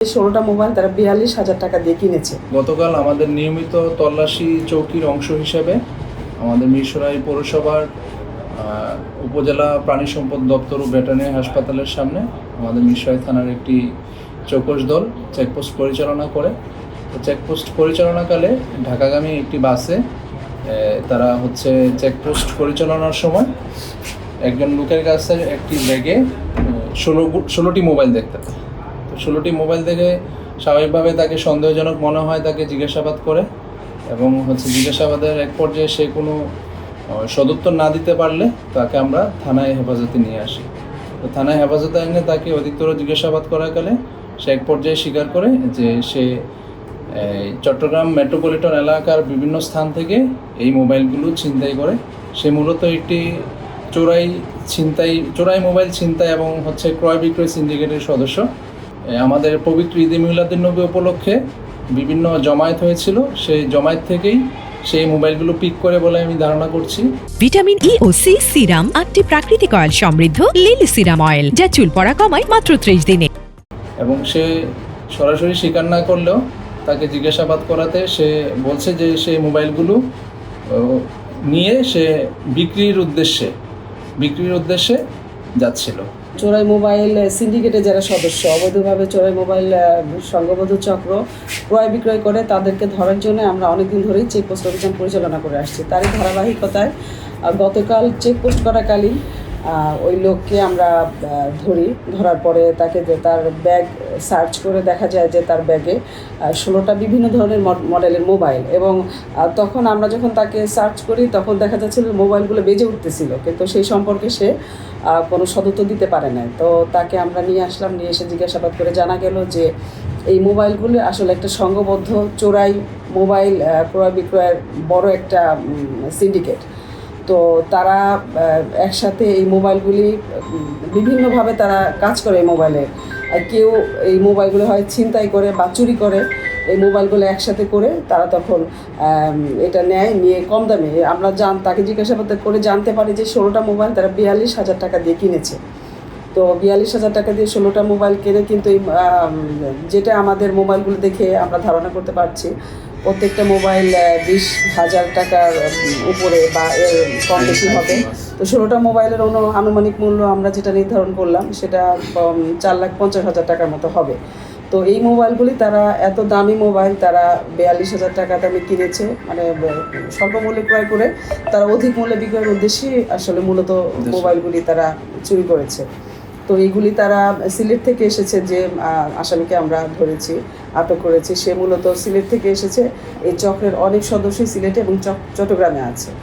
16টা mobile তারা 42,000 টাকা দিয়ে কিনেছে। গতকাল আমাদের নিয়মিত তল্লাশি চৌকির অংশ হিসেবে আমাদের মিরসরাই পৌরসভার উপজেলা প্রাণী সম্পদ দপ্তর ও ভেটেরিনারি হাসপাতালের সামনে আমাদের মিরসরাই থানার একটি চৌকস দল চেকপোস্ট পরিচালনা করে। চেকপোস্ট পরিচালনাকালে ঢাকাগামী একটি বাসে তারা চেকপোস্ট পরিচালনার সময় একজন লোকের কাছে একটি ব্যাগে 16টি মোবাইল দেখতে পায়। তো 16টি মোবাইল দেখে স্বাভাবিকভাবে তাকে সন্দেহজনক মনে হয়, তাকে জিজ্ঞাসাবাদ করে এবং জিজ্ঞাসাবাদের এক পর্যায়ে সে কোনো সদুত্তর না দিতে পারলে তাকে আমরা থানায় হেফাজতে নিয়ে আসি। তো থানায় হেফাজতে এনে তাকে অধিকতর জিজ্ঞাসাবাদ করাকালে সে এক পর্যায়ে স্বীকার করে যে সে চট্টগ্রাম মেট্রোপলিটন এলাকার বিভিন্ন স্থান থেকে এই মোবাইলগুলো ছিনতাই করে। সে মূলত একটি চোরাই মোবাইল ছিনতাই এবং ক্রয় বিক্রয় সিন্ডিকেটের সদস্য। আমাদের পবিত্র ঈদে মিলাদুন্নবী উপলক্ষে বিভিন্ন জমায়েত হয়েছিল, সেই জমায়েত থেকেই সেই মোবাইলগুলো পিক করে বলে আমি ধারণা করছি। ভিটামিন ই ও সি সিরাম 8টি প্রাকৃতিক অয়েল সমৃদ্ধ লিলি সিরাম অয়েল, যা চুল পড়া কমায় মাত্র 30 দিনে। এবং সে সরাসরি স্বীকার না করলেও তাকে জিজ্ঞাসাবাদ করাতে সে বলছে যে সেই মোবাইলগুলো নিয়ে সে বিক্রির উদ্দেশ্যে যাচ্ছিল। চোরাই মোবাইল সিন্ডিকেটে যারা সদস্য, অবৈধভাবে চোরাই মোবাইল সংঘবদ্ধ চক্র ক্রয় বিক্রয় করে, তাদেরকে ধরার জন্য আমরা অনেকদিন ধরেই চেকপোস্ট অভিযান পরিচালনা করে আসছি। তারই ধারাবাহিকতায় গতকাল চেকপোস্ট করাকালীন ওই লোককে আমরা ধরার পরে তাকে তার ব্যাগ সার্চ করে দেখা যায় যে তার ব্যাগে 16টা বিভিন্ন ধরনের মডেলের মোবাইল, এবং তখন আমরা যখন তাকে সার্চ করি তখন দেখা যাচ্ছিল মোবাইলগুলো বেজে উঠতেছিল, কিন্তু সেই সম্পর্কে সে কোনো সদুত্তর দিতে পারে না। তো তাকে আমরা নিয়ে আসলাম, নিয়ে এসে জিজ্ঞাসাবাদ করে জানা গেল যে এই মোবাইলগুলো আসলে একটা সংঘবদ্ধ চোরাই মোবাইল ক্রয় বিক্রয়ের বড় একটা সিন্ডিকেট। তো তারা একসাথে এই মোবাইলগুলি বিভিন্নভাবে তারা কাজ করে। এই মোবাইলে কেউ এই মোবাইলগুলো হয় ছিনতাই করে বা চুরি করে, এই মোবাইলগুলো একসাথে করে তারা তখন এটা নিয়ে কম দামে আমরা তাকে জিজ্ঞাসাবাদ করে জানতে পারি যে 16টা মোবাইল তারা 42,000 টাকা দিয়ে কিনেছে। তো 42,000 টাকা দিয়ে 16টা মোবাইল কিনে, কিন্তু যেটা আমাদের মোবাইলগুলো দেখে আমরা ধারণা করতে পারছি প্রত্যেকটা মোবাইল 20,000 টাকার উপরে বা এর কম বেশি হবে। তো 16টা মোবাইলের আনুমানিক মূল্য আমরা যেটা নির্ধারণ করলাম সেটা 4,50,000 টাকার মতো হবে। তো এই মোবাইলগুলি তারা এত দামি মোবাইল তারা 42,000 টাকা দামে কিনেছে, মানে স্বল্প মূল্যে ক্রয় করে তারা অধিক মূল্যে বিক্রয়ের উদ্দেশ্যেই আসলে মূলত মোবাইলগুলি তারা চুরি করেছে। তো এইগুলি তারা সিলেট থেকে এসেছে, যে আসামিকে আমরা আটক করেছি সে মূলত সিলেট থেকে এসেছে। এই চক্রের অনেক সদস্যই সিলেটে এবং চট্টগ্রামে আছে।